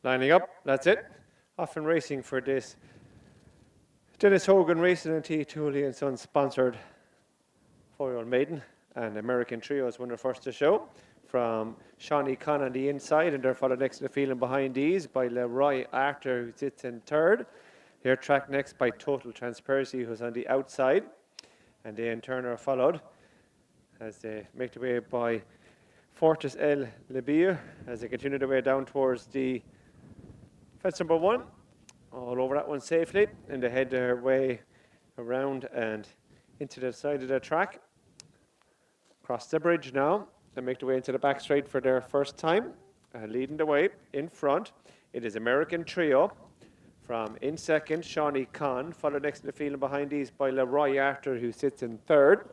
Lining up, that's it. Off and racing for this Denis Hogan Racing and Toohey and Sons sponsored 4yo Maiden and American Trios winner first to show from Shawnee Conn on the inside, and they're followed next to the field and behind these by Leroy Arthur, who sits in third. They're tracked next by Total Transparency, who's on the outside, and they in turn are followed as they make their way by Fortis El Libir as they continue their way down towards the fence number 1, all over that one safely, and they head their way around and into the side of the track. Cross the bridge now and make their way into the back straight for their first time. Leading the way in front, it is American Trio. From in second, Shawnee Conn, followed next to the field and behind these by Leroy Arthur, who sits in third.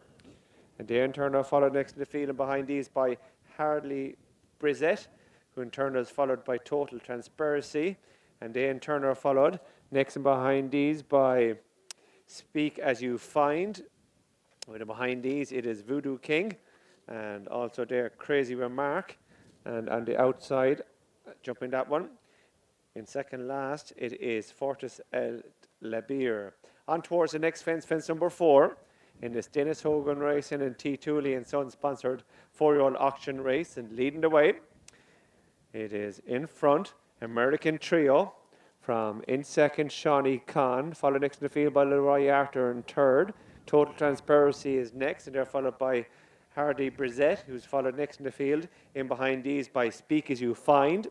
And they in turn are followed next to the field and behind these by Harley Brizette, who in turn is followed by Total Transparency. And they in turn are followed next and behind these by Speak As You Find. And behind these it is Voodoo King, and also there Crazy Remark. And on the outside, jumping that one, in second last, it is Fortis El Labir. On towards the next fence, fence number 4, in this Denis Hogan Racing and Toohey and Sons sponsored 4-year-old auction race, and leading the way, it is in front, American Trio. From in second, Shawnee Conn, followed next in the field by Leroy Arthur in third. Total Transparency is next, and they're followed by Hardy Brizette, who's followed next in the field. In behind these by Speak As You Find.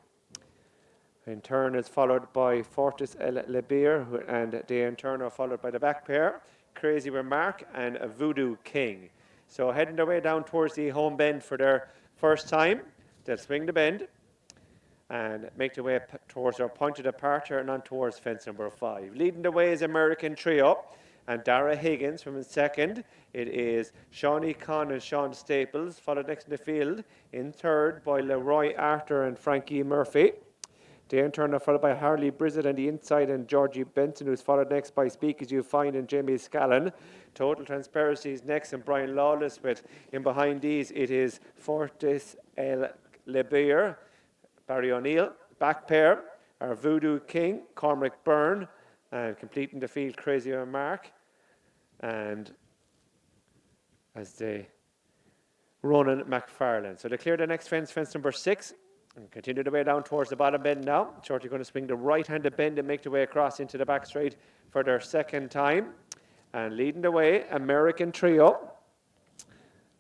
In turn is followed by Fortis El Labir, and they in turn are followed by the back pair, Crazy Remark and Voodoo King. So heading their way down towards the home bend for their first time. They'll swing the bend and make their way towards their point of departure and on towards fence number 5. Leading the way is American Trio and Dara Higgins from in second. It is Shawnee Conn and Sean Staples, followed next in the field. In third by Leroy Arthur and Frankie Murphy. They in turn are followed by Harley Brizette on the inside and Georgie Benson, who's followed next by Speak As You Find and Jamie Scallon. Total Transparency is next and Brian Lawless with in behind these it is Fortis El Labir, Barry O'Neill. Back pair are Voodoo King, Cormac Byrne, and completing the field Crazy Remark. And as they Ronan McFarlane. So they clear the next fence, fence number 6. And continue the way down towards the bottom bend now. Shortly going to swing the right-handed bend and make the way across into the back straight for their second time. And leading the way, American Trio.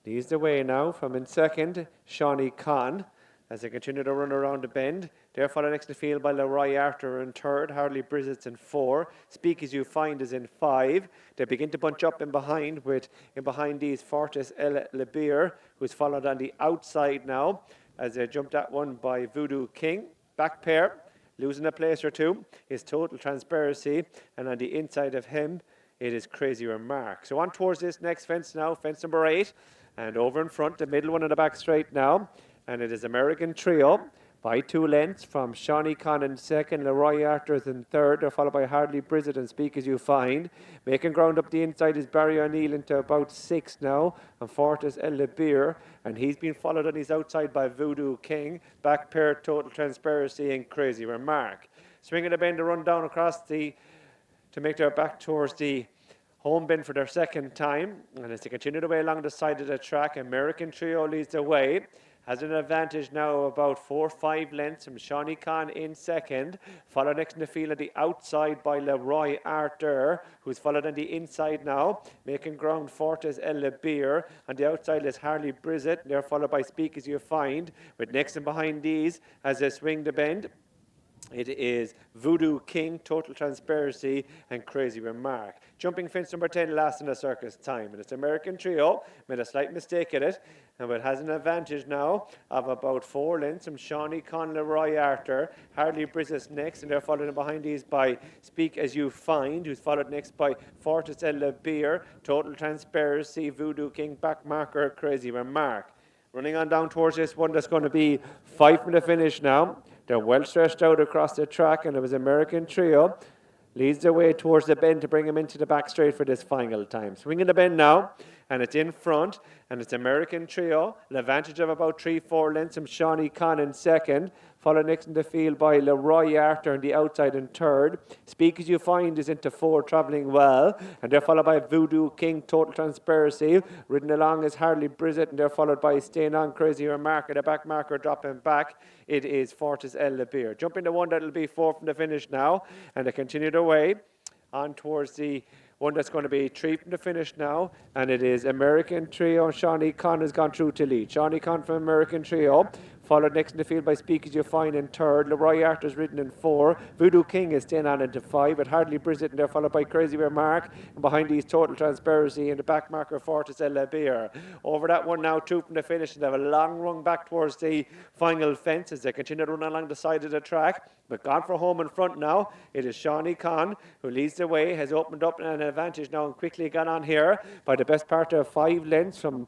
Leads the way now from in second, Shawnee Conn. As they continue to run around the bend, they're followed next to the field by Leroy Arthur in third, Harley Brizzette's in 4, Speak As You Find is in 5. They begin to bunch up in behind with in behind these Fortis El Labir, who's followed on the outside now, as they jump that one by Voodoo King. Back pair, losing a place or two, is Total Transparency, and on the inside of him, it is Crazy Remark. So on towards this next fence now, fence number 8, and over in front, the middle one in the back straight now, and it is American Trio by 2 lengths from Shawnee Conn in second, Leroy Arthur in third. They're followed by Harley Brizette and Speak As You Find. Making ground up the inside is Barry O'Neill into about 6 now, and Fortis El Labir, and he's been followed on his outside by Voodoo King. Back pair, Total Transparency and Crazy Remark. Swinging the bend to run down across to make their back towards the home bend for their second time. And as they continue the way along the side of the track, American Trio leads the way. Has an advantage now about 4 or 5 lengths from Shawnee Conn in second, followed next in the field at the outside by Leroy Arthur, who's followed on the inside now, making ground Fortis El Labir. On the outside is Harley Brizette, they're followed by Speak As You Find, with next and behind these as they swing the bend. It is Voodoo King, Total Transparency, and Crazy Remark. Jumping fence number 10, last in the circus time. And it's American Trio, made a slight mistake at it, and it has an advantage now of about 4 lengths from Shawnee Conn, Leroy Arthur. Harley Brizzette's next, and they're followed in behind these by Speak As You Find, who's followed next by Fortis El Labir, Total Transparency, Voodoo King, back marker, Crazy Remark. Running on down towards this one that's going to be 5 from the finish now. They're well stretched out across the track, and it was American Trio leads the way towards the bend to bring him into the back straight for this final time. Swinging the bend now, and it's in front, and it's American Trio, an advantage of about 3-4 lengths from Shawnee Khan in second, followed next in the field by Leroy Arthur on the outside in third. Speak As You Find is into four, travelling well, and they're followed by Voodoo King, Total Transparency. Ridden along is Harley Brizzett, and they're followed by Staying On, Crazy Remark, the back marker dropping back. It is Fortis El Labir. Jumping to one that'll be four from the finish now, and they continue their way on towards the one that's going to be three from the finish now, and it is American Trio. Shawnee Khan has gone through to lead. Shawnee Khan from American Trio, followed next in the field by Speak As You Find in third. Leroy Arthur's ridden in four. Voodoo King is staying on into five, but Hardly Brizzett, and they're followed by Crazy Remark. And behind these, Total Transparency, and the back marker Fortis El Labir. Over that one now, two from the finish, and they have a long run back towards the final fence as they continue to run along the side of the track. But gone for home in front now, it is Shawnee Khan who leads the way, has opened up an advantage now and quickly gone on here by the best part of 5 lengths from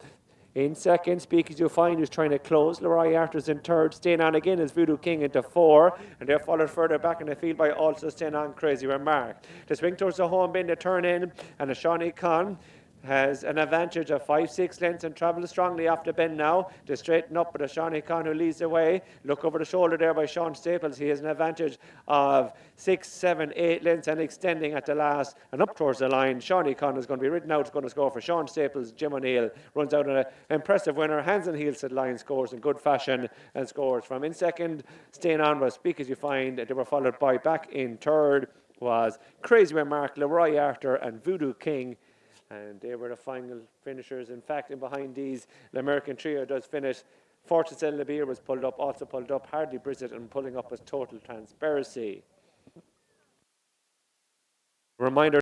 in second. Speak As You Find who's trying to close. Leroy Arthur's in third. Staying On again is Voodoo King into four, and they're followed further back in the field by also Staying On, Crazy Remark. The swing towards the home bend, the turn in, and the Shawnee Khan has an advantage of 5-6 lengths and travels strongly off the bend now to straighten up, but a Shawnee Khan who leads the way. Look over the shoulder there by Sean Staples. He has an advantage of 6, 7, 8 lengths and extending at the last and up towards the line. Shawnee Khan is going to be ridden out. It's going to score for Sean Staples. Jim O'Neill runs out an impressive winner. Hands and heels to the line, scores in good fashion and scores from in second. Staying On was Speak As You Find. They were followed by back in third was Crazy Remark, Leroy Arthur and Voodoo King. And they were the final finishers. In fact, in behind these, the American Trio does finish. Fortis El Labir was pulled up, also pulled up. Hardly Brizzett, and pulling up was Total Transparency. Reminder